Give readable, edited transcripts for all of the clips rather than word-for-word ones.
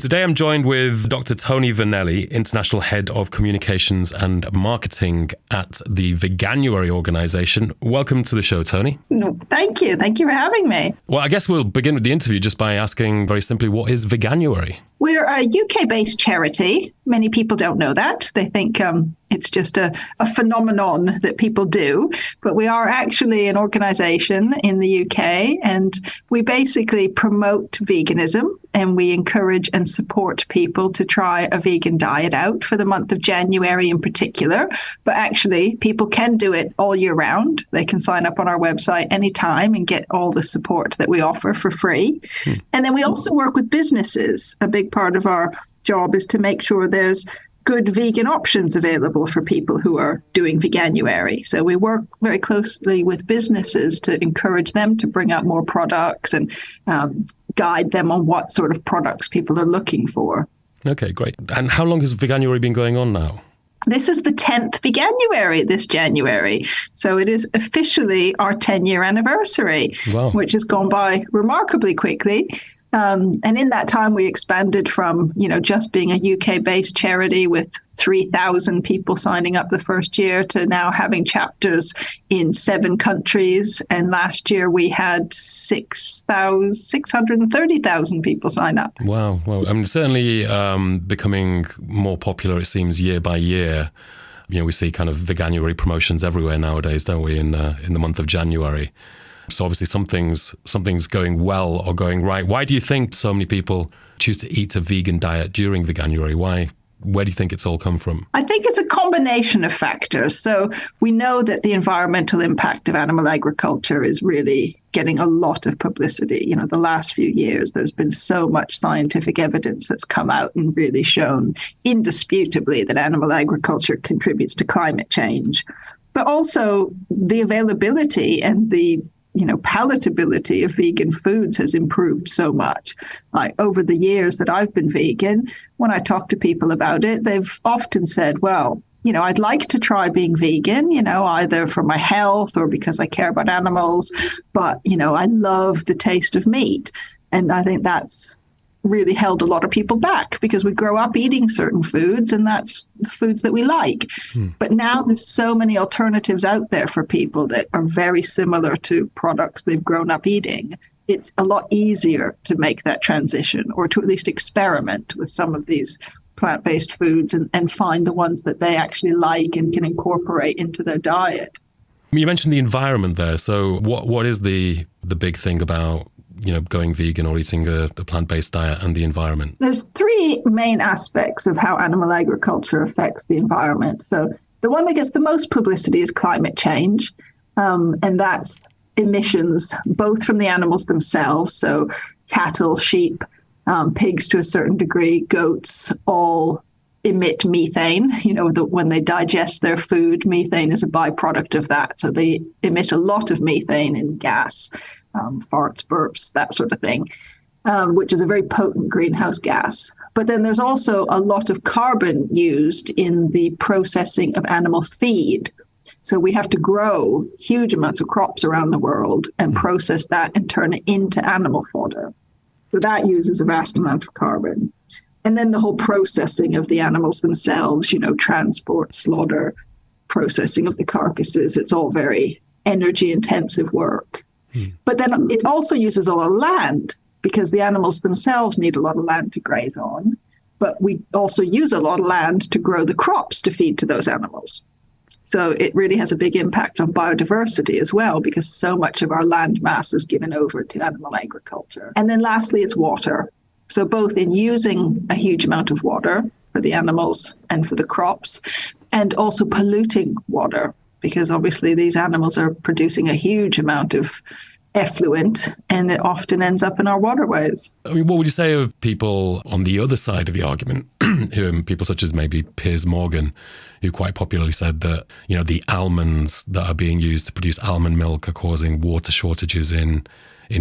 Today I'm joined with Dr. Toni Vernelli, International Head of Communications and Marketing at the Veganuary organization. Welcome to the show, Toni. Thank you. Thank you for having me. Well, I guess we'll begin with the interview just by asking very simply, what is Veganuary? We're a UK-based charity. Many people don't know that. They think it's just a phenomenon that people do. But we are actually an organization in the UK, and we basically promote veganism, and we encourage and support people to try a vegan diet out for the month of January in particular. But actually, people can do it all year round. They can sign up on our website anytime and get all the support that we offer for free. And then we also work with businesses. A big part of our job is to make sure there's good vegan options available for people who are doing Veganuary. So we work very closely with businesses to encourage them to bring out more products and guide them on what sort of products people are looking for. Okay, great. And how long has Veganuary been going on now? This is the 10th Veganuary this January. So it is officially our 10-year anniversary, Wow. which has gone by remarkably quickly. And in that time, we expanded from, just being a UK-based charity with 3,000 people signing up the first year to now having chapters in 7 countries. And last year we had 630,000 people sign up. Wow. Well, I mean, certainly becoming more popular, it seems, year by year. We see kind of Veganuary promotions everywhere nowadays, don't we, in the month of January. So obviously something's going well or going right. Why do you think so many people choose to eat a vegan diet during Veganuary? Where do you think it's all come from? I think it's a combination of factors. So we know that the environmental impact of animal agriculture is really getting a lot of publicity. The last few years, there's been so much scientific evidence that's come out and really shown indisputably that animal agriculture contributes to climate change. But also the availability and the palatability of vegan foods has improved so much. Like over the years that I've been vegan, when I talk to people about it, they've often said, well, I'd like to try being vegan, either for my health or because I care about animals, but, I love the taste of meat. And I think that's really held a lot of people back because we grow up eating certain foods and that's the foods that we like. But now there's so many alternatives out there for people that are very similar to products they've grown up eating. It's a lot easier to make that transition or to at least experiment with some of these plant-based foods and find the ones that they actually like and can incorporate into their diet. You mentioned the environment there. So what is the big thing about going vegan or eating a plant-based diet and the environment? There's 3 main aspects of how animal agriculture affects the environment. So the one that gets the most publicity is climate change, and that's emissions, both from the animals themselves. So cattle, sheep, pigs to a certain degree, goats, all emit methane. When they digest their food, methane is a byproduct of that. So they emit a lot of methane in gas. Farts, burps, that sort of thing, which is a very potent greenhouse gas. But then there's also a lot of carbon used in the processing of animal feed. So we have to grow huge amounts of crops around the world and process that and turn it into animal fodder. So that uses a vast amount of carbon. And then the whole processing of the animals themselves, transport, slaughter, processing of the carcasses, it's all very energy intensive work. But then it also uses a lot of land because the animals themselves need a lot of land to graze on. But we also use a lot of land to grow the crops to feed to those animals. So it really has a big impact on biodiversity as well because so much of our land mass is given over to animal agriculture. And then lastly, it's water. So both in using a huge amount of water for the animals and for the crops and also polluting water. Because obviously these animals are producing a huge amount of effluent and it often ends up in our waterways. I mean, what would you say of people on the other side of the argument, people such as maybe Piers Morgan, who quite popularly said that, the almonds that are being used to produce almond milk are causing water shortages in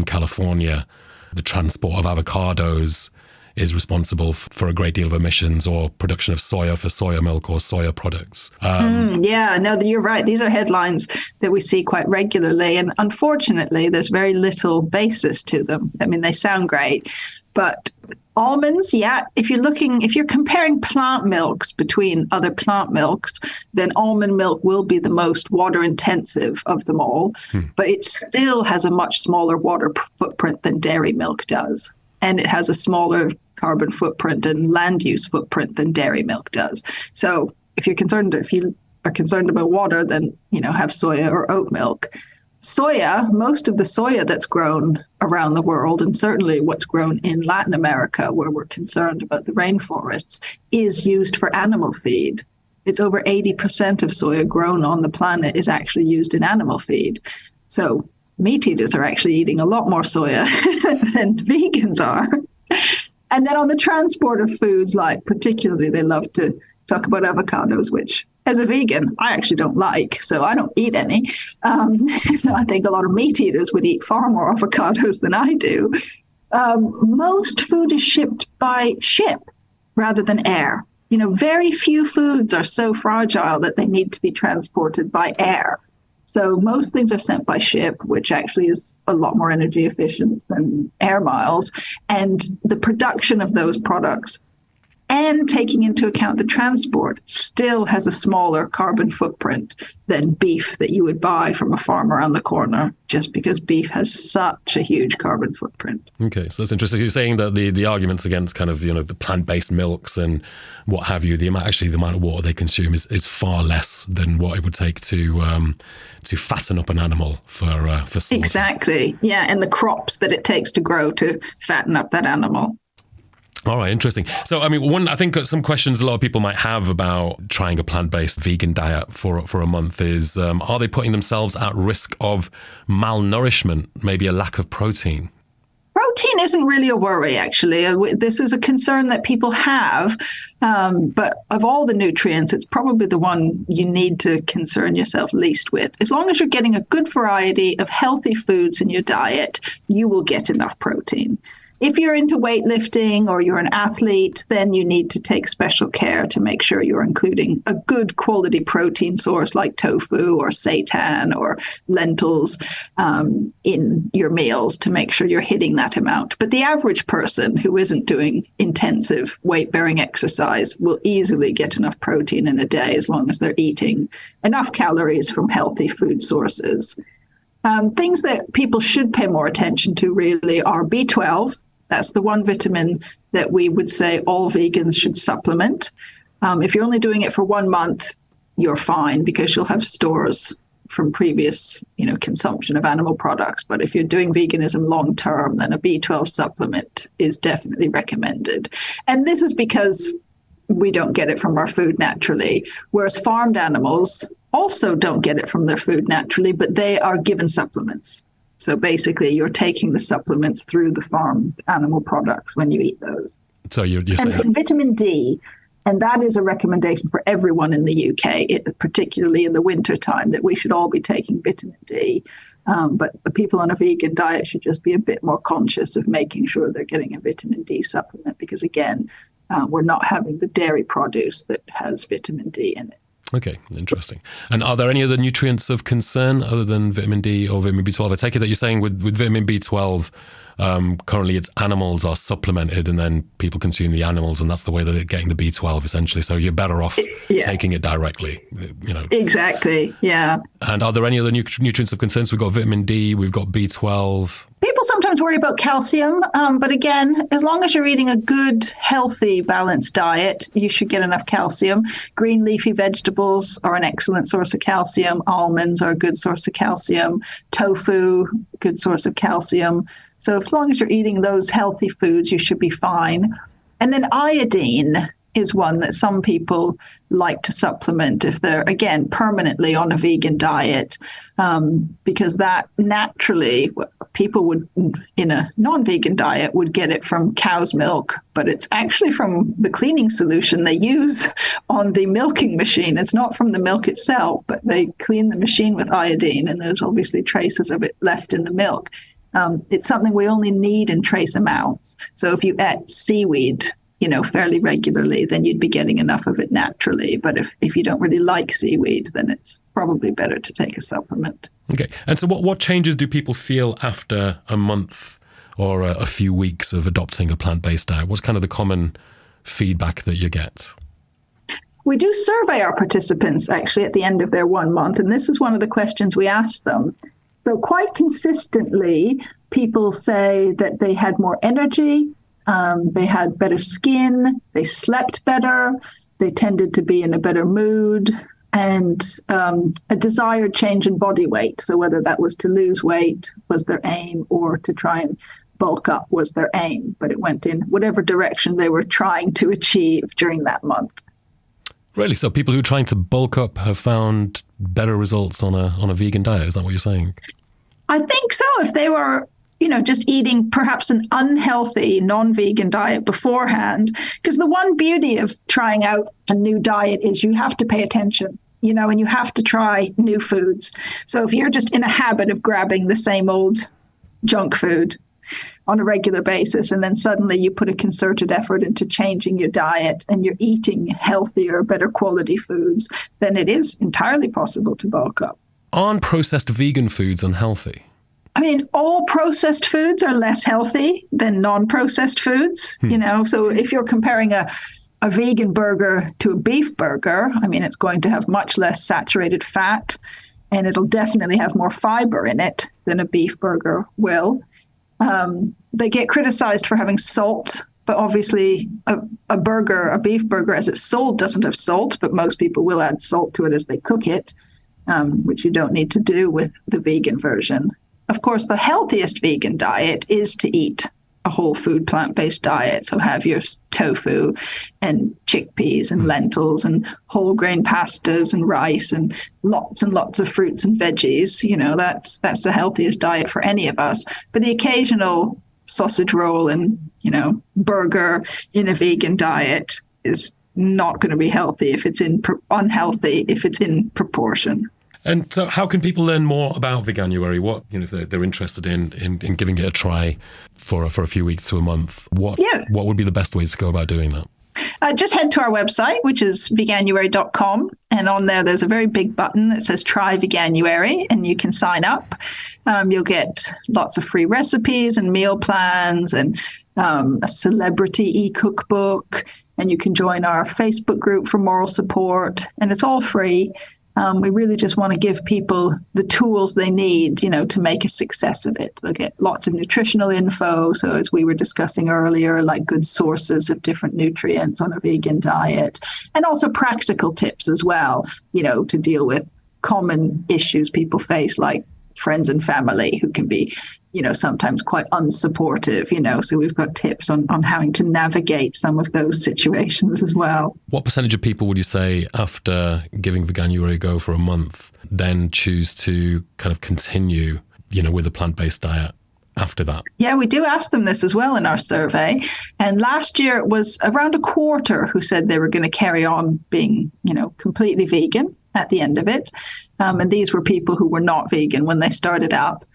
California. The transport of avocados is responsible for a great deal of emissions, or production of soya for soya milk or soya products. You're right. These are headlines that we see quite regularly. And unfortunately, there's very little basis to them. I mean, they sound great, But almonds, yeah, if you're comparing plant milks between other plant milks, then almond milk will be the most water intensive of them all. But it still has a much smaller water footprint than dairy milk does. And it has a smaller carbon footprint and land use footprint than dairy milk does. So if you are concerned about water, then, have soya or oat milk. Soya, most of the soya that's grown around the world, and certainly what's grown in Latin America, where we're concerned about the rainforests, is used for animal feed. It's over 80% of soya grown on the planet is actually used in animal feed. So meat eaters are actually eating a lot more soya than vegans are. And then on the transport of foods, like particularly they love to talk about avocados, which as a vegan, I actually don't like, so I don't eat any. I think a lot of meat eaters would eat far more avocados than I do. Most food is shipped by ship rather than air. Very few foods are so fragile that they need to be transported by air. So most things are sent by ship, which actually is a lot more energy efficient than air miles. And the production of those products, and taking into account the transport, still has a smaller carbon footprint than beef that you would buy from a farm around the corner, just because beef has such a huge carbon footprint. Okay, so that's interesting. You're saying that the arguments against kind of, the plant-based milks and what have you, the amount of water they consume is far less than what it would take to fatten up an animal for slaughter. Exactly, yeah, and the crops that it takes to grow to fatten up that animal. All right, interesting. So, I think some questions a lot of people might have about trying a plant-based vegan diet for a month is, are they putting themselves at risk of malnourishment, maybe a lack of protein? Protein isn't really a worry, actually. This is a concern that people have, but of all the nutrients, it's probably the one you need to concern yourself least with. As long as you're getting a good variety of healthy foods in your diet, you will get enough protein. If you're into weightlifting or you're an athlete, then you need to take special care to make sure you're including a good quality protein source like tofu or seitan or lentils in your meals to make sure you're hitting that amount. But the average person who isn't doing intensive weight-bearing exercise will easily get enough protein in a day as long as they're eating enough calories from healthy food sources. Things that people should pay more attention to really are B12. That's the one vitamin that we would say all vegans should supplement. If you're only doing it for 1 month, you're fine because you'll have stores from previous, consumption of animal products. But if you're doing veganism long term, then a B12 supplement is definitely recommended. And this is because we don't get it from our food naturally, whereas farmed animals also don't get it from their food naturally, but they are given supplements. So basically, you're taking the supplements through the farmed animal products when you eat those. So you're saying... And vitamin D, and that is a recommendation for everyone in the UK, particularly in the winter time, that we should all be taking vitamin D. But the people on a vegan diet should just be a bit more conscious of making sure they're getting a vitamin D supplement because, again, we're not having the dairy produce that has vitamin D in it. Okay, interesting. And are there any other nutrients of concern other than vitamin D or vitamin B12? I take it that you're saying with vitamin B12, currently its animals are supplemented and then people consume the animals and that's the way that they're getting the B12 essentially. So you're better off taking it directly, Exactly, yeah. And are there any other nutrients of concern? So we've got vitamin D, we've got B12. People sometimes worry about calcium, but again, as long as you're eating a good, healthy, balanced diet, you should get enough calcium. Green leafy vegetables are an excellent source of calcium. Almonds are a good source of calcium. Tofu, good source of calcium. So as long as you're eating those healthy foods, you should be fine. And then iodine is one that some people like to supplement if they're, again, permanently on a vegan diet, because that naturally people would, in a non-vegan diet, would get it from cow's milk, but it's actually from the cleaning solution they use on the milking machine. It's not from the milk itself, but they clean the machine with iodine, and there's obviously traces of it left in the milk. It's something we only need in trace amounts. So if you ate seaweed, fairly regularly, then you'd be getting enough of it naturally. But if you don't really like seaweed, then it's probably better to take a supplement. Okay. And so what changes do people feel after a month or a few weeks of adopting a plant-based diet? What's kind of the common feedback that you get? We do survey our participants actually at the end of their 1 month, and this is one of the questions we ask them. So quite consistently, people say that they had more energy, they had better skin, they slept better, they tended to be in a better mood, and a desired change in body weight. So whether that was to lose weight was their aim, or to try and bulk up was their aim, but it went in whatever direction they were trying to achieve during that month. Really? So people who are trying to bulk up have found better results on a vegan diet? Is that what you're saying? I think so. If they were, just eating perhaps an unhealthy non-vegan diet beforehand, because the one beauty of trying out a new diet is you have to pay attention, and you have to try new foods. So if you're just in a habit of grabbing the same old junk food on a regular basis, and then suddenly you put a concerted effort into changing your diet and you're eating healthier, better quality foods, then it is entirely possible to bulk up. Aren't processed vegan foods unhealthy? I mean, all processed foods are less healthy than non-processed foods, So if you're comparing a vegan burger to a beef burger, I mean, it's going to have much less saturated fat, and it'll definitely have more fiber in it than a beef burger will. They get criticized for having salt, but obviously a beef burger as it's sold doesn't have salt, but most people will add salt to it as they cook it, which you don't need to do with the vegan version. Of course, the healthiest vegan diet is to eat a whole food plant-based diet. So have your tofu and chickpeas and lentils and whole grain pastas and rice and lots of fruits and veggies. That's the healthiest diet for any of us. But the occasional sausage roll and, burger in a vegan diet is not going to be healthy if it's unhealthy if it's in proportion. And so how can people learn more about Veganuary? What, if they're interested in giving it a try for a few weeks to a month, what would be the best ways to go about doing that? Just head to our website, which is veganuary.com. And on there's a very big button that says Try Veganuary, and you can sign up. You'll get lots of free recipes and meal plans and a celebrity e-cookbook. And you can join our Facebook group for moral support. And it's all free. We really just want to give people the tools they need, to make a success of it. They'll get lots of nutritional info. So as we were discussing earlier, like good sources of different nutrients on a vegan diet, and also practical tips as well, to deal with common issues people face, like friends and family who can be, sometimes quite unsupportive, so we've got tips on having to navigate some of those situations as well. What percentage of people would you say after giving Veganuary a go for a month then choose to kind of continue, with a plant-based diet after that? Yeah, we do ask them this as well in our survey. And last year it was around a quarter who said they were going to carry on being, completely vegan at the end of it. And these were people who were not vegan when they started out.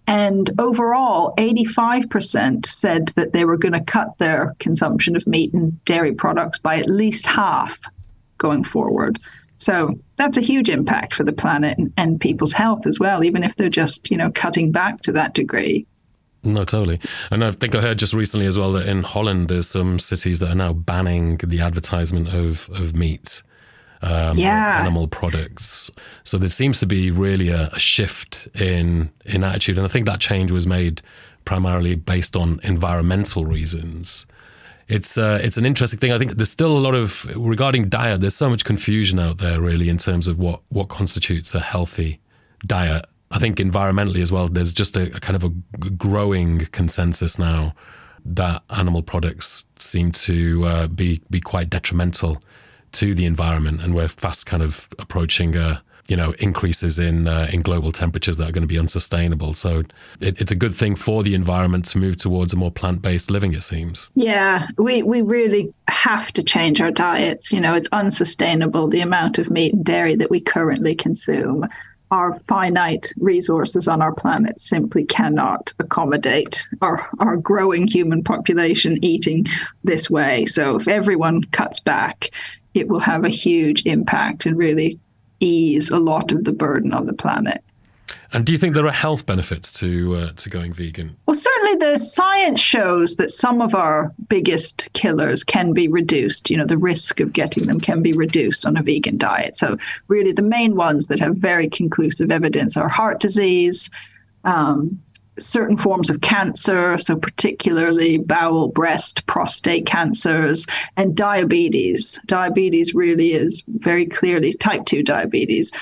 And overall, 85% said that they were going to cut their consumption of meat and dairy products by at least half going forward. So that's a huge impact for the planet and people's health as well, even if they're just, cutting back to that degree. No, totally. And I think I heard just recently as well that in Holland, there's some cities that are now banning the advertisement of meat. Animal products. So there seems to be really a shift in attitude. And I think that change was made primarily based on environmental reasons. It's an interesting thing. I think there's still a lot of, regarding diet, there's so much confusion out there really in terms of what constitutes a healthy diet. I think environmentally as well, there's just a kind of a growing consensus now that animal products seem to be quite detrimental to the environment, and we're fast kind of approaching increases in global temperatures that are going to be unsustainable. So it's a good thing for the environment to move towards a more plant-based living, it seems. Yeah, we really have to change our diets. It's unsustainable, the amount of meat and dairy that we currently consume. Our finite resources on our planet simply cannot accommodate our growing human population eating this way. So if everyone cuts back, it will have a huge impact and really ease a lot of the burden on the planet. And do you think there are health benefits to going vegan? Well, certainly the science shows that some of our biggest killers can be reduced. The risk of getting them can be reduced on a vegan diet. So really the main ones that have very conclusive evidence are heart disease, certain forms of cancer, so particularly bowel, breast, prostate cancers, and diabetes. Diabetes really is very clearly, type 2 diabetes,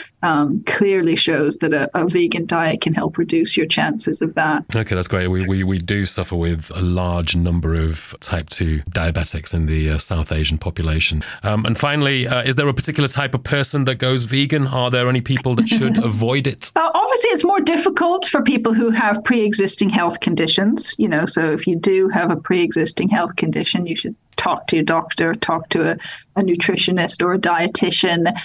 clearly shows that a vegan diet can help reduce your chances of that. Okay, that's great. We do suffer with a large number of type 2 diabetics in the South Asian population. And finally, is there a particular type of person that goes vegan? Are there any people that should avoid it? Obviously, it's more difficult for people who have pre-existing health conditions. So if you do have a pre-existing health condition, you should talk to your doctor, talk to a nutritionist or a dietitian.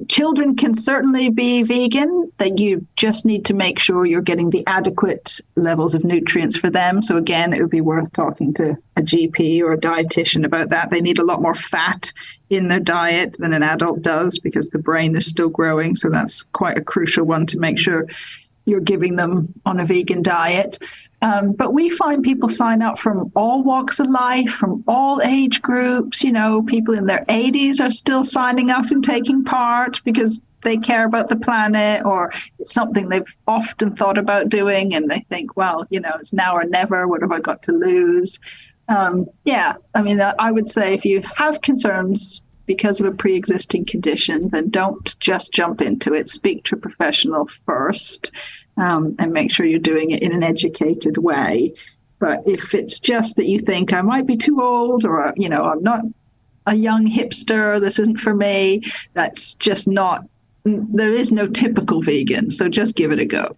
Children can certainly be vegan, that you just need to make sure you're getting the adequate levels of nutrients for them. So again, it would be worth talking to a GP or a dietitian about that. They need a lot more fat in their diet than an adult does because the brain is still growing. So that's quite a crucial one to make sure you're giving them on a vegan diet. But we find people sign up from all walks of life, from all age groups. People in their 80s are still signing up and taking part because they care about the planet, or it's something they've often thought about doing. And they think, well, it's now or never. What have I got to lose? I would say if you have concerns because of a pre-existing condition, then don't just jump into it. Speak to a professional first. And make sure you're doing it in an educated way. But if it's just that you think I might be too old, or, I'm not a young hipster, this isn't for me, that's just not, there is no typical vegan. So just give it a go.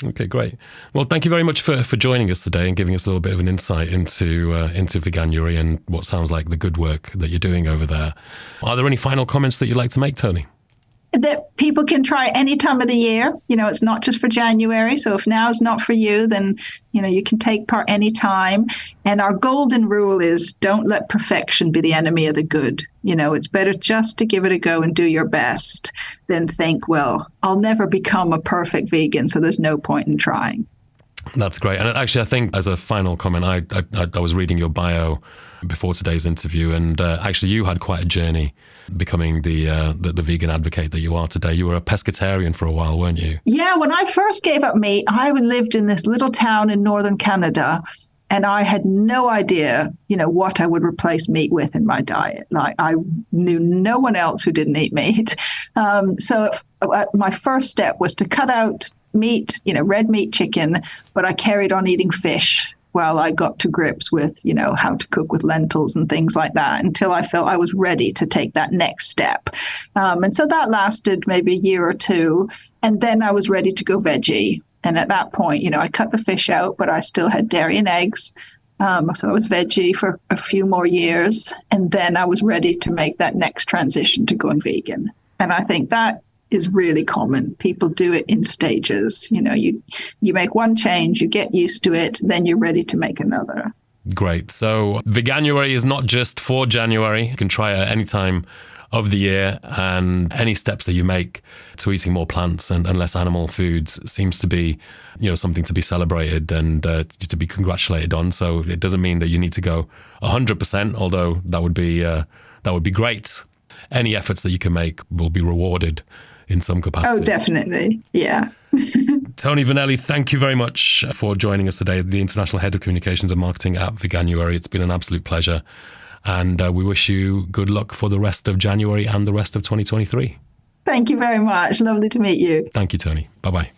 Okay, great. Well, thank you very much for joining us today and giving us a little bit of an insight into Veganuary and what sounds like the good work that you're doing over there. Are there any final comments that you'd like to make, Toni? That people can try any time of the year. It's not just for January. So if now is not for you, then, you can take part anytime. And our golden rule is don't let perfection be the enemy of the good. It's better just to give it a go and do your best than think, well, I'll never become a perfect vegan, so there's no point in trying. That's great. And actually, I think as a final comment, I was reading your bio before today's interview, and actually you had quite a journey becoming the vegan advocate that you are today. You were a pescatarian for a while, weren't you? Yeah, when I first gave up meat, I lived in this little town in northern Canada, and I had no idea, what I would replace meat with in my diet. Like, I knew no one else who didn't eat meat. So my first step was to cut out meat, red meat, chicken, but I carried on eating fish while I got to grips with, how to cook with lentils and things like that, until I felt I was ready to take that next step. And so that lasted maybe a year or two. And then I was ready to go veggie. And at that point, I cut the fish out, but I still had dairy and eggs. So I was veggie for a few more years. And then I was ready to make that next transition to going vegan. And I think that is really common. People do it in stages. You make one change, you get used to it, then you're ready to make another. Great. So Veganuary is not just for January. You can try it at any time of the year, and any steps that you make to eating more plants and less animal foods seems to be, something to be celebrated and to be congratulated on. So it doesn't mean that you need to go 100%, although that would be great. Any efforts that you can make will be rewarded in some capacity. Oh, definitely. Yeah. Toni Vernelli, thank you very much for joining us today, the International Head of Communications and Marketing at Veganuary. It's been an absolute pleasure. And we wish you good luck for the rest of January and the rest of 2023. Thank you very much. Lovely to meet you. Thank you, Toni. Bye-bye.